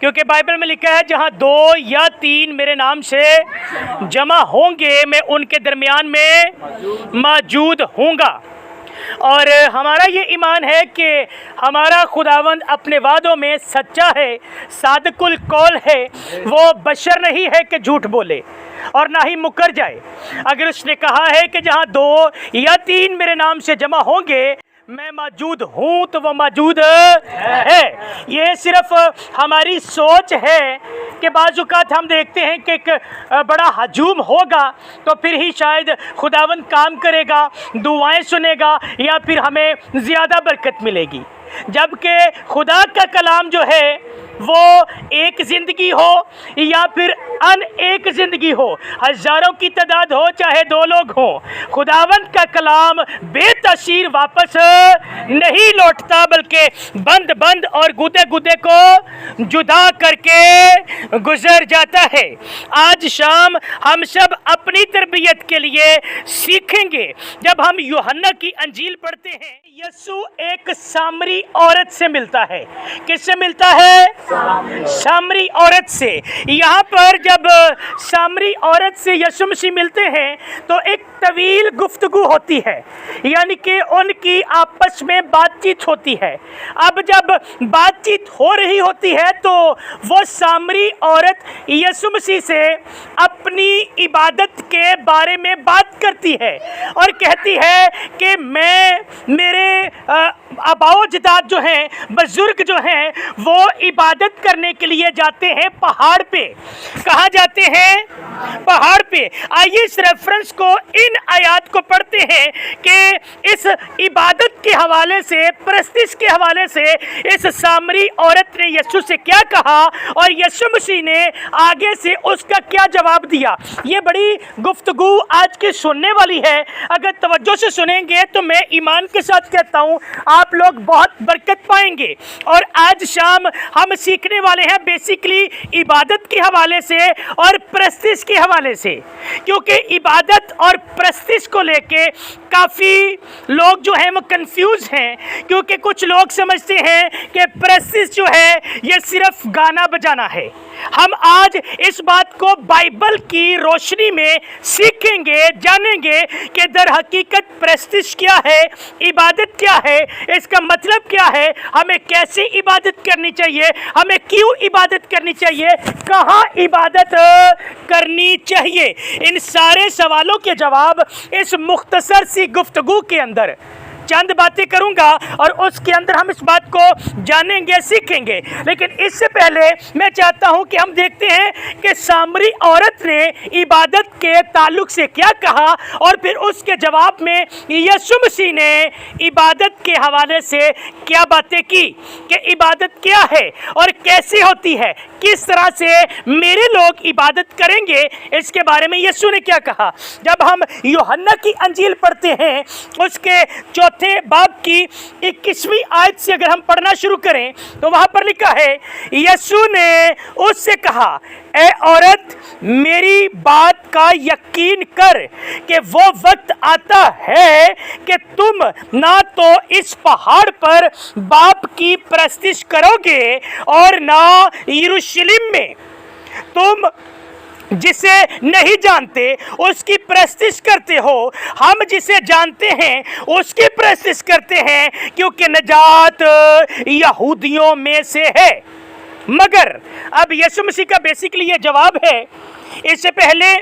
क्योंकि बाइबल में लिखा है जहाँ 2 या 3 मेरे नाम से जमा होंगे मैं उनके दरमियान में मौजूद हूँगा। और हमारा ये ईमान है कि हमारा खुदावंद अपने वादों में सच्चा है, सादिकुल कौल है। वो बशर नहीं है कि झूठ बोले और ना ही मुकर जाए। अगर उसने कहा है कि जहाँ 2 या 3 मेरे नाम से जमा होंगे मैं मौजूद हूँ, तो वो मौजूद है। ये सिर्फ हमारी सोच है कि बाज़-औक़ात हम देखते हैं कि एक बड़ा हजूम होगा तो फिर ही शायद खुदावंद काम करेगा, दुआएं सुनेगा या फिर हमें ज़्यादा बरकत मिलेगी। जबकि खुदा का कलाम जो है वो एक ज़िंदगी हो या फिर एक ज़िंदगी हो, हज़ारों की तादाद हो चाहे 2 लोग हों, खुदावंद का कलाम बेतसीर वापस नहीं लौटता बल्कि बंद बंद और गुदे गुदे को जुदा करके गुजर जाता है। आज शाम हम सब अपनी तरबियत के लिए सीखेंगे। जब हम यूहन्ना की अंजील पढ़ते हैं, यीशु एक सामरी औरत से मिलता है। किससे मिलता है? सामरी औरत से। यहाँ पर जब सामरी औरत से यीशु मसीह मिलते हैं तो एक तवील गुफ्तगू होती है, यानी कि उनकी आपस में बातचीत होती है। अब जब बातचीत हो रही होती है तो वो सामरी औरत यीशु मसीह से अपनी इबादत के बारे में बात करती है और कहती है कि मैं मेरे आबाओ अजदाद जो हैं, बुजुर्ग जो हैं, वो इबादत करने के लिए जाते हैं पहाड़ पे। कहाँ जाते हैं? पहाड़ पे। आइए इस रेफरेंस को, इन आयात को पढ़ते हैं कि इस इबादत के हवाले से, प्रस्तिश के हवाले से इस सामरी औरत ने यीशु से क्या कहा और यीशु मसीह ने आगे से उसका क्या जवाब दिया। ये बड़ी गुफ्तगू आज की सुनने वाली है। अगर तवज्जो से सुनेंगे तो मैं ईमान के साथ कहता हूँ आप लोग बहुत बरकत पाएंगे। और आज शाम हम सीखने वाले हैं बेसिकली इबादत के हवाले से और प्रस्तिश के हवाले से, क्योंकि इबादत और प्रस्तिश को लेके काफ़ी लोग जो हैं वो कंफ्यूज हैं। क्योंकि कुछ लोग समझते हैं कि प्रस्तिश जो है ये सिर्फ गाना बजाना है। हम आज इस बात को बाइबल की रोशनी में सीखेंगे, जानेंगे कि दर हकीकत प्रस्तिश क्या है, इबादत क्या है, इसका मतलब क्या है, हमें कैसे इबादत करनी चाहिए, हमें क्यों इबादत करनी चाहिए, कहाँ इबादत करनी चाहिए। इन सारे सवालों के जवाब इस मुख्तसर सी गुफ्तगू के अंदर चंद बातें करूंगा और उसके अंदर हम इस बात को जानेंगे, सीखेंगे। लेकिन इससे पहले मैं चाहता हूं कि हम देखते हैं कि सामरी औरत ने इबादत के ताल्लुक से क्या कहा और फिर उसके जवाब में यीशु मसीह ने इबादत के हवाले से क्या बातें की कि इबादत क्या है और कैसे होती है, किस तरह से मेरे लोग इबादत करेंगे, इसके बारे में यीशु ने क्या कहा। जब हम यूहन्ना की अंजील पढ़ते हैं उसके 4 बाब की 21वीं आयत से अगर हम पढ़ना शुरू करें तो वहां पर लिखा है, यीशु ने उससे कहा, ए औरत, मेरी बात का यकीन कर कि वो वक्त आता है कि तुम ना तो इस पहाड़ पर बाप की प्रस्तिश करोगे और ना यरूशलेम में। तुम जिसे नहीं जानते उसकी प्रस्तिश करते हो, हम जिसे जानते हैं उसकी प्रस्तिश करते हैं, क्योंकि नजात यहूदियों में से है। मगर अब यीशु मसीह का बेसिकली ये जवाब है। इससे पहले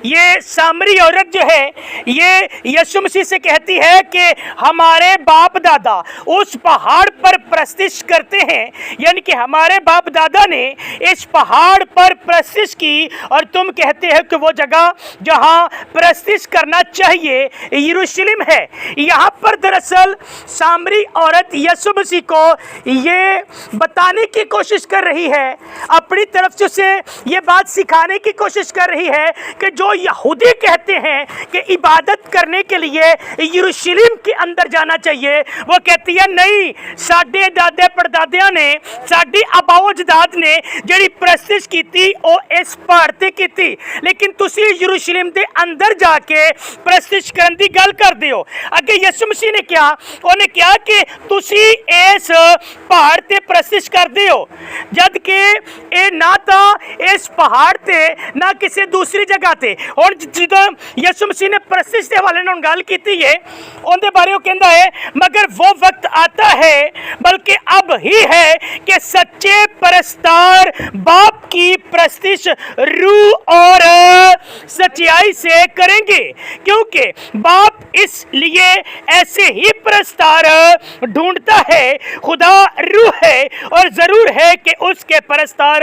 ये सामरी औरत जो है ये यीशु मसीह से कहती है कि हमारे बाप दादा उस पहाड़ पर प्रस्तिश करते हैं, यानी कि हमारे बाप दादा ने इस पहाड़ पर प्रस्तिश की और तुम कहते हो कि वो जगह जहां प्रस्तिश करना चाहिए यरूशलेम है। यहाँ पर दरअसल सामरी औरत यीशु मसीह को ये बताने की कोशिश कर रही है, अपनी तरफ से उसे ये बात सिखाने की कोशिश कर रही है कि जो جو یہودی کہتے ہیں کہ عبادت کرنے کے لیے یروشلم کے اندر جانا چاہیے، وہ کہتی ہے نہیں، ساڈے دادے پردادیاں نے، ساڈی آبا و اجداد نے جڑی پرستش کیتی او اس پہاڑ تے کیتی، لیکن تسی یروشلم دے اندر جا کے پرستش کرن دی گل کر دیو۔ اگے یسوع مسیح نے کیا، انہیں کیا کہ تسی اس پہاڑ تے پرستش کر دیو، جد کہ اے نہ تا اس پہاڑ تے نہ کسی دوسری جگہ تے۔ اور جدو یسوع مسیح نے پرستش دے حوالے نال گل کیتی ہے، اون دے بارے وہ کہندا ہے مگر وہ وقت آتا ہے بلکہ اب ہی ہے کہ سچے پرستار باپ کی پرستش روح اور سچائی سے کریں گے، کیونکہ باپ اس لیے ایسے ہی پرستار ڈھونڈتا ہے۔ خدا روح ہے اور ضرور ہے کہ اس کے پرستار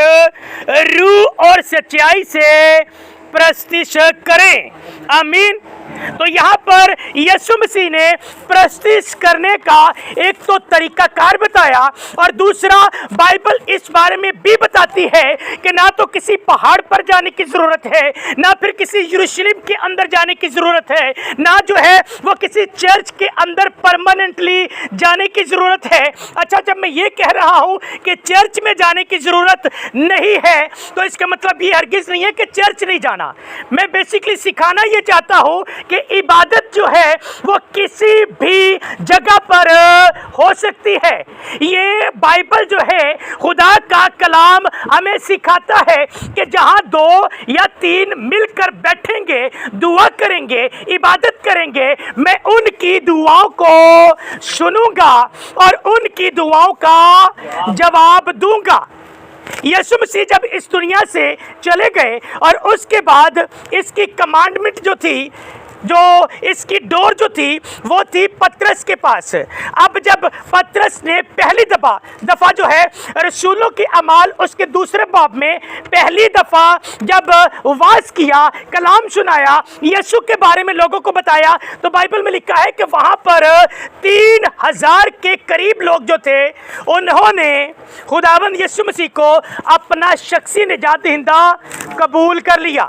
روح اور سچائی سے پرستش کریں۔ آمین۔ تو یہاں پر یسوع مسیح نے پرستش کرنے کا ایک تو طریقہ کار بتایا، اور دوسرا بائبل اس بارے میں بھی بتاتی ہے کہ نہ تو کسی پہاڑ پر جانے کی ضرورت ہے، نہ پھر کسی یروشلم کے اندر جانے کی ضرورت ہے، نہ جو ہے وہ کسی چرچ کے اندر پرماننٹلی جانے کی ضرورت ہے۔ اچھا، جب میں یہ کہہ رہا ہوں کہ چرچ میں جانے کی ضرورت نہیں ہے تو اس کا مطلب یہ ہرگز نہیں ہے کہ چرچ نہیں جانا۔ میں بیسیکلی سکھانا یہ چاہتا ہوں کہ عبادت جو ہے وہ کسی بھی جگہ پر ہو سکتی ہے۔ یہ بائبل جو ہے خدا کا کلام ہمیں سکھاتا ہے کہ جہاں 2 یا 3 مل کر بیٹھیں گے، دعا کریں گے، عبادت کریں گے، میں ان کی دعاؤں کو سنوں گا اور ان کی دعاؤں کا جواب دوں گا۔ یسوع مسیح جب اس دنیا سے چلے گئے اور اس کے بعد اس کی کمانڈمنٹ جو تھی، جو اس کی ڈور جو تھی وہ تھی پترس کے پاس۔ اب جب پترس نے پہلی دفعہ جو ہے رسولوں کی اعمال اس کے 2 باب میں پہلی دفعہ جب واعظ کیا، کلام سنایا، یسوع کے بارے میں لوگوں کو بتایا، تو بائبل میں لکھا ہے کہ وہاں پر 3000 کے قریب لوگ جو تھے انہوں نے خداوند یسوع مسیح کو اپنا شخصی نجات دہندہ قبول کر لیا۔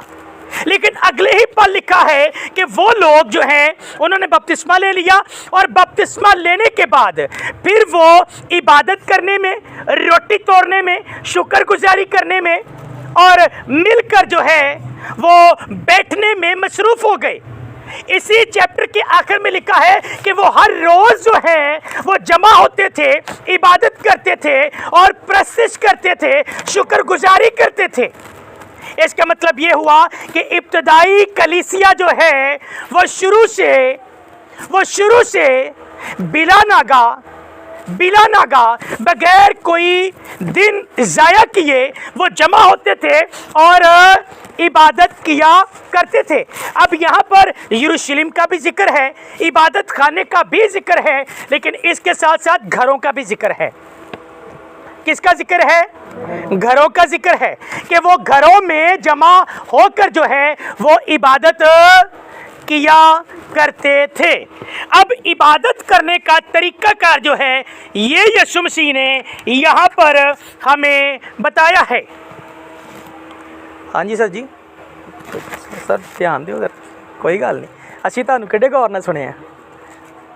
لیکن اگلے ہی پل لکھا ہے کہ وہ لوگ جو ہیں انہوں نے بپتسمہ لے لیا، اور بپتسمہ لینے کے بعد پھر وہ عبادت کرنے میں، روٹی توڑنے میں، شکر گزاری کرنے میں اور مل کر جو ہے وہ بیٹھنے میں مصروف ہو گئے۔ اسی چیپٹر کے آخر میں لکھا ہے کہ وہ ہر روز جو ہیں وہ جمع ہوتے تھے، عبادت کرتے تھے اور پرستش کرتے تھے، شکر گزاری کرتے تھے۔ اس کا مطلب یہ ہوا کہ ابتدائی کلیسیا جو ہے وہ شروع سے بلا ناگا بغیر کوئی دن ضائع کیے وہ جمع ہوتے تھے اور عبادت کیا کرتے تھے۔ اب یہاں پر یروشلم کا بھی ذکر ہے، عبادت خانے کا بھی ذکر ہے، لیکن اس کے ساتھ ساتھ گھروں کا بھی ذکر ہے۔ کس کا ذکر ہے؟ گھروں کا ذکر ہے کہ وہ گھروں میں جمع ہو کر جو ہے وہ عبادت کیا کرتے تھے۔ اب عبادت کرنے کا طریقہ کار جو ہے یہ یسوع مسیح نے یہاں پر ہمیں بتایا ہے۔ ہاں جی سر دھیان دیو ذرا، کوئی گل نہیں، اسی تانوں کڈے غور نال سنیا،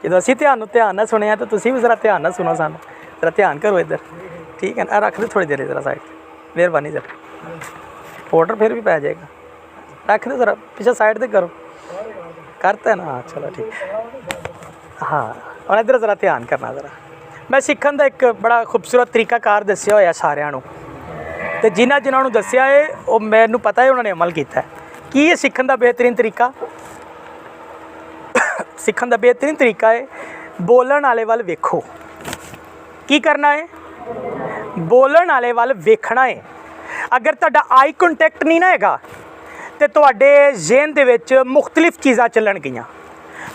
جدوں اسی دھیان نال سنیا تو تسی بھی ذرا دھیان نال سنو، سانوں ذرا دھیان کرو ادھر، ٹھیک ہے نا؟ رکھ دو تھوڑی دیر ذرا سائڈ، مہربانی ذرا، پاؤڈر پھر بھی پی جائے گا، رکھ دو ذرا پیچھے سائڈ تے کرو، کرتا ہے نا؟ ہاں چلو ٹھیک، ہاں اور ادھر ذرا دھیان کرنا ذرا۔ میں سیکھن دا ایک بڑا خوبصورت طریقہ کار دسیا ہوا سارے نوں، تے جنہوں دسیا ہے وہ مینوں پتہ ہے انہوں نے عمل کیتا ہے۔ کی یہ سیکھن دا بہترین طریقہ؟ سیکھن دا بہترین طریقہ ہے بولن والے وال ویکھو۔ کی کرنا ہے؟ بولن والے وال ویکھنا ہے۔ اگر تہاڈا آئی کنٹیکٹ نہیں نہ ہےگا تے تواڈے ذہن دے وچ مختلف چیزاں چلن گیاں،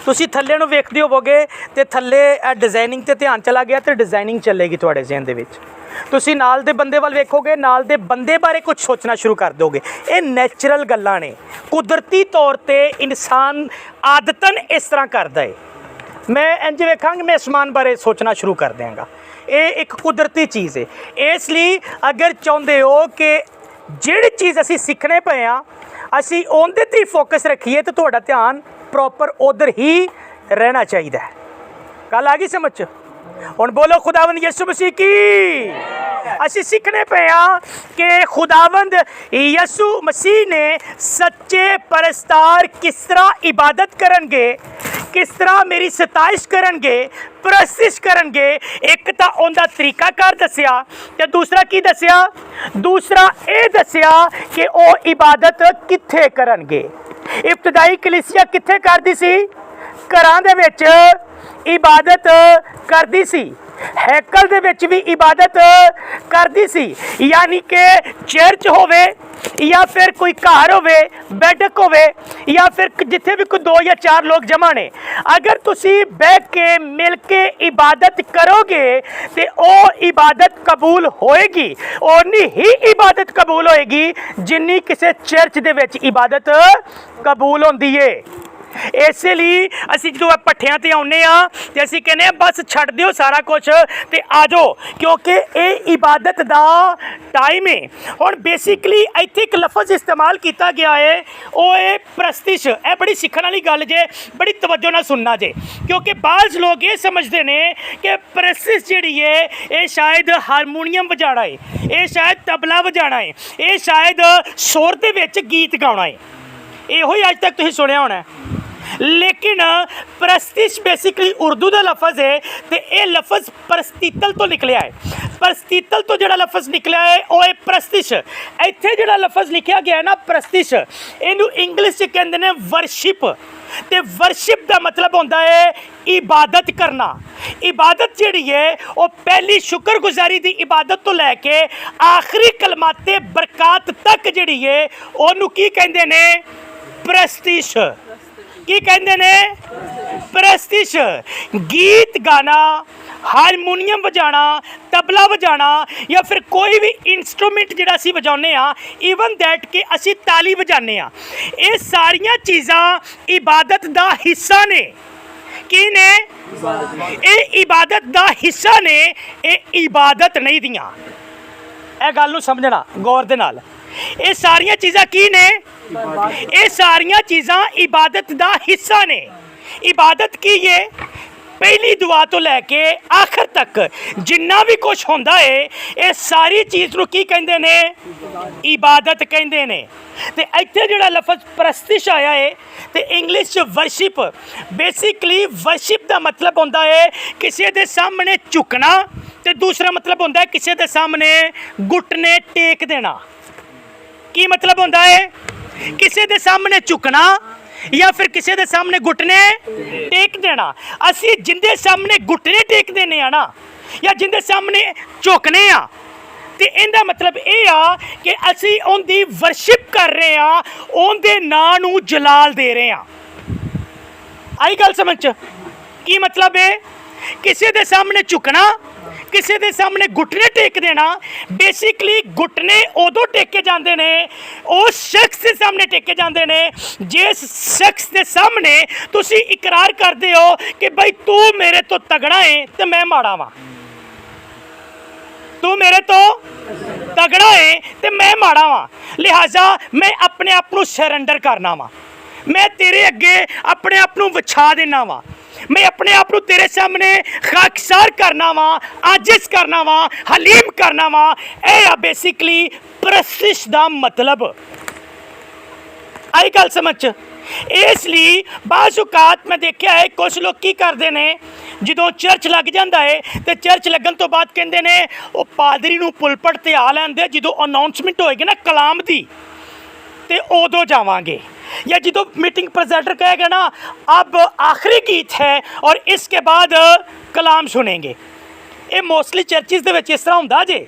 تسی تھلے نوں ویکھدے ہووگے تے تھلے ڈیزائننگ تے دھیان چلا گیا تے ڈیزائننگ چلے گی تواڈے ذہن دے وچ، تسی نال دے بندے وال ویکھو گے، نال دے بندے بارے کچھ سوچنا شروع کر دو گے۔ یہ نیچرل گلاں نے، قدرتی طور تے انسان عادتاً اس طرح کردا ہے۔ میں انج ویکھاں گے میں اسمان بارے سوچنا شروع کر دیاں گا، یہ ایک قدرتی چیز ہے۔ اس لیے اگر چاہتے ہو کہ جہڑی چیز اسی سیکھنے پے ہاں ਅਸੀਂ ਉਹਦੇ ਤੇ ਫੋਕਸ ਰੱਖੀਏ ਤਾਂ ਤੁਹਾਡਾ ਧਿਆਨ ਪ੍ਰੋਪਰ ਉਧਰ ਹੀ ਰਹਿਣਾ ਚਾਹੀਦਾ ਹੈ। ਗੱਲ ਆ ਗਈ ਸਮਝ 'ਚ? ਹੁਣ ਬੋਲੋ ਖੁਦਾਵੰਦ ਯਿਸੂ ਮਸੀਹ ਕੀ। ਅਸੀਂ ਸਿੱਖਣੇ ਪਏ ਹਾਂ ਕਿ ਖੁਦਾਵੰਦ ਯਿਸੂ ਮਸੀਹ ਨੇ ਸੱਚੇ ਪਰਸਤਾਰ ਕਿਸ ਤਰ੍ਹਾਂ ਇਬਾਦਤ ਕਰਨਗੇ, ਕਿਸ ਤਰ੍ਹਾਂ ਮੇਰੀ ਸਤਾਇਸ਼ ਕਰਨਗੇ, ਪ੍ਰਸਤਿਸ਼ ਕਰਨਗੇ। ਇੱਕ ਤਾਂ ਉਹਦਾ ਤਰੀਕਾਕਾਰ ਦੱਸਿਆ ਤੇ ਦੂਸਰਾ ਕੀ ਦੱਸਿਆ? ਦੂਸਰਾ ਇਹ ਦੱਸਿਆ ਕਿ ਉਹ ਇਬਾਦਤ ਕਿੱਥੇ ਕਰਨਗੇ। ਇਬਤਦਾਈ ਕਲੀਸਿਆ ਕਿੱਥੇ ਕਰਦੀ ਸੀ? ਘਰਾਂ ਦੇ ਵਿੱਚ ਇਬਾਦਤ ਕਰਦੀ ਸੀ, ਹੈਕਲ ਦੇ ਵਿੱਚ ਵੀ ਇਬਾਦਤ ਕਰਦੀ ਸੀ। ਯਾਨੀ ਕਿ ਚਰਚ ਹੋਵੇ ਜਾਂ ਫਿਰ ਕੋਈ ਘਰ ਹੋਵੇ, ਬੈਠਕ ਹੋਵੇ, ਜਾਂ ਫਿਰ ਜਿੱਥੇ ਵੀ ਕੋਈ 2 ਜਾਂ 4 ਲੋਕ ਜਮ੍ਹਾਂ ਨੇ, ਅਗਰ ਤੁਸੀਂ ਬਹਿ ਕੇ ਮਿਲ ਕੇ ਇਬਾਦਤ ਕਰੋਗੇ ਤੇ ਉਹ ਇਬਾਦਤ ਕਬੂਲ ਹੋਏਗੀ। ਓਨੀ ਹੀ ਇਬਾਦਤ ਕਬੂਲ ਹੋਏਗੀ ਜਿੰਨੀ ਕਿਸੇ ਚਰਚ ਦੇ ਵਿੱਚ ਇਬਾਦਤ ਕਬੂਲ ਹੁੰਦੀ ਏ। ਇਸੇ ਲਈ ਅਸੀਂ ਜਦੋਂ ਪੱਠਿਆਂ ਤੇ ਆਉਂਦੇ ਹਾਂ ਤੇ ਅਸੀਂ ਕਹਿੰਦੇ ਹਾਂ ਬਸ ਛੱਡ ਦਿਓ ਸਾਰਾ ਕੁਝ ਤੇ ਆ ਜਾਓ, ਕਿਉਂਕਿ ਇਹ ਇਬਾਦਤ ਦਾ ਟਾਈਮ ਹੈ। ਹੁਣ ਬੇਸਿਕਲੀ ਇੱਥੇ ਇੱਕ ਲਫ਼ਜ਼ ਇਸਤੇਮਾਲ ਕੀਤਾ ਗਿਆ ਹੈ, ਉਹ ਹੈ ਪ੍ਰਸਤਿਸ਼। ਇਹ ਬੜੀ ਸਿੱਖਣ ਵਾਲੀ ਗੱਲ ਜੇ, ਬੜੀ ਤਵੱਜੋ ਨਾਲ ਸੁਣਨਾ ਜੇ, ਕਿਉਂਕਿ ਬਾਜ਼ ਲੋਕ ਇਹ ਸਮਝਦੇ ਨੇ ਕਿ ਪ੍ਰਸਤਿਸ਼ ਜਿਹੜੀ ਹੈ ਇਹ ਸ਼ਾਇਦ ਹਾਰਮੋਨੀਅਮ ਵਜਾਣਾ ਹੈ, ਇਹ ਸ਼ਾਇਦ ਤਬਲਾ ਵਜਾਣਾ ਹੈ, ਇਹ ਸ਼ਾਇਦ ਸੁਰ ਦੇ ਵਿੱਚ ਗੀਤ ਗਾਉਣਾ ਹੈ। ਇਹੋ ਹੀ ਅੱਜ ਤੱਕ ਤੁਸੀਂ ਸੁਣਿਆ ਹੋਣਾ। लेकिन प्रस्तिश बेसिकली उर्दू का लफज है तो यह लफज प्रस्तितल तो निकलिया है। प्रस्तितल तो जो लफज निकलिया है वह है प्रस्तिश। इत्थे जो लफज लिखा गया है ना प्रस्तिश, इनू इंग्लिश कहते हैं वर्शिप। तो वर्शिप का मतलब होता है इबादत करना। इबादत जी है वो पहली शुक्रगुजारी की इबादत तो लैके आखिरी कलमाते बरकात तक जी है उन्होंने की कहते हैं प्रस्तिश। की कहते हैं प्रस्तिश। गीत गाना, हारमोनीयम बजाना, तबला बजाना या फिर कोई भी इंस्ट्रूमेंट जिहड़ा असीं वजाउने आ, ईवन दैट कि असीं ताली बजाने आ, ये सारियां चीज़ां इबादत दा हिस्सा ने। की ने? ये इबादत दा हिस्सा ने, ये इबादत नहीं दियां। ਇਹ ਗੱਲ ਨੂੰ समझना गौर दे नाल। ये सारियां चीज़ां की ने? ये सारियां चीज़ां इबादत दा हिस्सा ने। इबादत की है पहली दुआ तो लैके आखिर तक जिन्ना भी कुछ होंदा है ये सारी चीज़ नूं की कहंदे ने? इबादत कहंदे ने। ते इत्थे जिहड़ा लफज प्रस्तिश आया है तो इंग्लिश च वर्शिप। बेसिकली वर्शिप का मतलब होंदा है किसी दे सामने झुकना, ते दूसरा मतलब होंदा है किसी दे सामने घुटने टेक देना। की मतलब होंदा है? किसी दे सामने झुकना या फिर किसी दे सामने घुटने टेक देना। असी जिंदे सामने घुटने टेक देने आ ना या जिंदे सामने झुकने आ, तो इनका मतलब ये आ कि असी उनकी वर्शिप कर रहे हैं, उनके नां नूं जलाल दे रहे हैं। आई गल समझ? की मतलब है? किसी दे सामने झुकना, किसी दे सामने घुटने टेक देना। बेसिकली घुटने उदों टेके जाते हैं उस शख्स के सामने टेके जाते हैं जिस शख्स के सामने तुसी इकरार करते हो कि भाई तू मेरे तो तगड़ा है तो मैं माड़ा वा, तू मेरे तो तगड़ा है तो मैं माड़ा वा, लिहाजा मैं अपने आप को सरेंडर करना वा, मैं तेरे अगे अपने आप को विछा देना वा, मैं अपने आप को तेरे सामने खाकसार करना वा, आजिज करना वा, हलीम करना वा। यह बेसिकली प्रस्तिश दा मतलब। आई गल समझ? इसलिए बाज़ औकात मैं देखा है कुछ लोग की करते हैं जो चर्च लग जाता है तो चर्च लगन तो बाद कहते हैं वो पादरी नूं पुलपट ते आ लैंदे, जो अनाउंसमेंट होएगी ना कलाम दी ते उदों जावांगे, या जो मीटिंग प्रेजेंटर कहेगा ना अब आखिरी गीत है और इसके बाद कलाम सुनेंगे। ये मोस्टली चर्चिज़ दे विच इस तरह हुंदा जे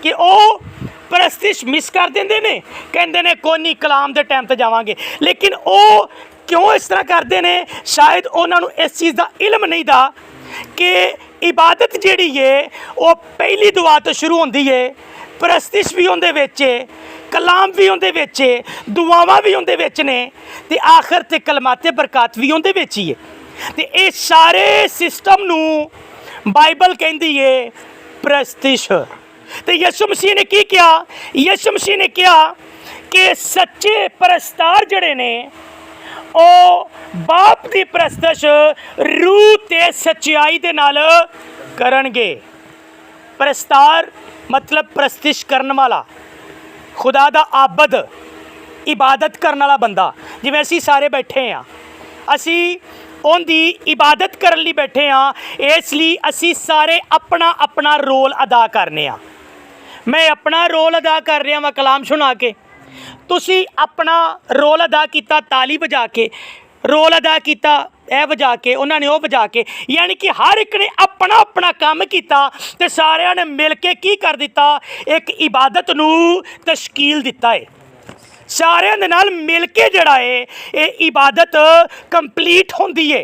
कि वो प्रस्तिश मिस कर देंदे ने, कहंदे ने कोई नहीं कलाम दे टाइम ते जावांगे। लेकिन वो क्यों इस तरह करते हैं? शायद उन्होंने इस चीज़ का इल्म नहीं दा कि इबादत जिहड़ी है वो पहली दुआ तो शुरू होंदी है, प्रस्तिश भी उहदे विच है, कलाम भी उहदे विच है, दुआवां भी उहदे विच ने, ते आखिर ते कलमाते बरकत भी उहदे विच ही है। ते इह सारे सिस्टम नूं बाइबल कहंदी है प्रस्तिश। तो यीशु मसीह ने की किया? यीशु मसीह ने कहा ਕਿ ਸੱਚੇ ਪ੍ਰਸਤਾਰ ਜਿਹੜੇ ਨੇ ਉਹ ਬਾਪ ਦੀ ਪ੍ਰਸਤਿਸ਼ ਰੂਹ ਤੇ ਸੱਚਾਈ ਦੇ ਨਾਲ ਕਰਨਗੇ। ਪ੍ਰਸਤਾਰ मतलब ਪ੍ਰਸਤਿਸ਼ ਕਰਨ ਵਾਲਾ, खुदा ਦਾ आबद, इबादत करने वाला बंदा। जिवें असीं सारे बैठे हाँ, असीं उनकी इबादत करने लई बैठे हाँ, इसलिए असीं सारे अपना अपना रोल अदा करने हाँ। मैं अपना रोल अदा कर रहा वा कलाम सुना के, तुसी अपना रोल अदा किया ताली बजा के, रोल अदा किया ਇਹ ਵਜਾ ਕੇ, ਉਹਨਾਂ ਨੇ ਉਹ ਵਜਾ ਕੇ, यानी कि हर एक ने अपना अपना काम किया तो सारिਆਂ ने मिल के की कर दिता, एक इबादत नूं तशकील दिता है। सारिਆਂ ਦੇ ਨਾਲ मिल के जड़ा है ये इबादत कंप्लीट होंदी है।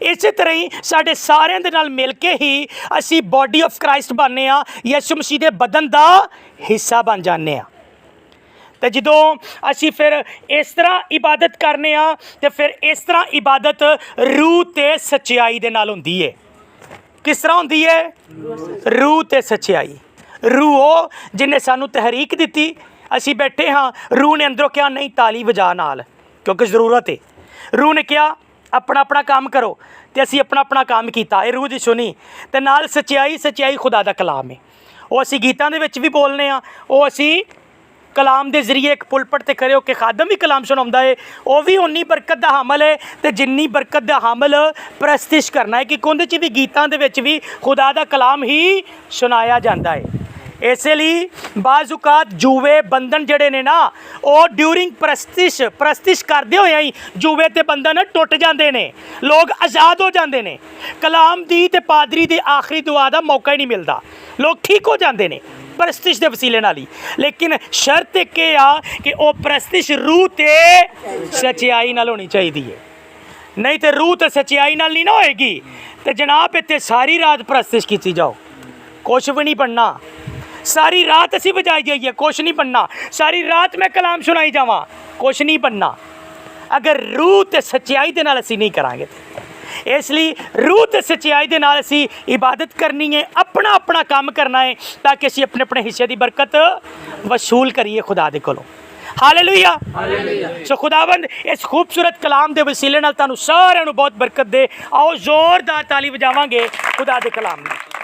इस तरह ही साढ़े सारिਆਂ ਦੇ ਨਾਲ मिल के ही असी बॉडी ऑफ क्राइस्ट बनने हाँ, यसु मसीह के बदन का हिस्सा बन जाने हाँ। तो जदों असी फिर इस तरह इबादत करने हाँ तो फिर इस तरह इबादत रूह ते सच्चाई दे नाल हुंदी है। किस तरह हुंदी है? रूह ते सच्चाई। रूह वो जिन्हें सानू तहरीक दी, असी बैठे हाँ, रूह ने अंदरों कहा नहीं ताली बजा नाल, क्योंकि ज़रूरत है। रूह ने कहा अपना अपना काम करो, तो असी अपना अपना काम किया, ये रूह दी सुनी। तो नाल सच्चाई, सच्चाई खुदा दा कलाम है, वो असी गीतां दे विच भी बोलने हाँ, वो असी कलाम के जरिए एक पुलपट ते खड़े होकर खादम भी कलाम सुनाउंदा है, वो भी उन्नी बरकत का हामल है तो जिन्नी बरकत का हामल प्रस्तिश करना है, कि उहदे च भी गीतां दे विच भी खुदा दा कलाम ही सुनाया जाता है। इसलिए बाज़ुकात जूवे बंधन जड़े ने ना, वो ड्यूरिंग प्रस्तिश करते हुए ही जूवे ते बंधन टुट जाते हैं, लोग आज़ाद हो जाते हैं। कलाम दी ते पादरी दे आखिरी दुआ का मौका ही नहीं मिलता, लोग ठीक हो जाते हैं प्रस्तिश के वसीले नाल ही। लेकिन शर्त एक आ कि वह प्रस्तिश रूह ते सच्चाई नाल होनी चाहिए, नहीं तो रूह तो सच्चाई नाल नहीं ना होएगी तो जनाब इत्थे सारी रात प्रस्तिश की जाओ, कुछ भी नहीं बनना। सारी रात असी बजाई जाइए, कुछ नहीं बनना। सारी रात मैं कलाम सुनाई जावा, कुछ नहीं बनना, अगर रूह ते सच्चाई दे नाल असी नहीं करांगे। इसलिए रूह ते सच्चाई दे नाल असी इबादत करनी है, अपना अपना काम करना है, ताकि असी अपने अपने हिस्से की बरकत वसूल करिए खुदा दे कोलों। हालेलुया। सो खुदावंद इस खूबसूरत कलाम के वसीले नाल तुहानू सारिआं नू बहुत बरकत दे। आओ जोरदार ताली बजावांगे खुदा दे कलाम नाल।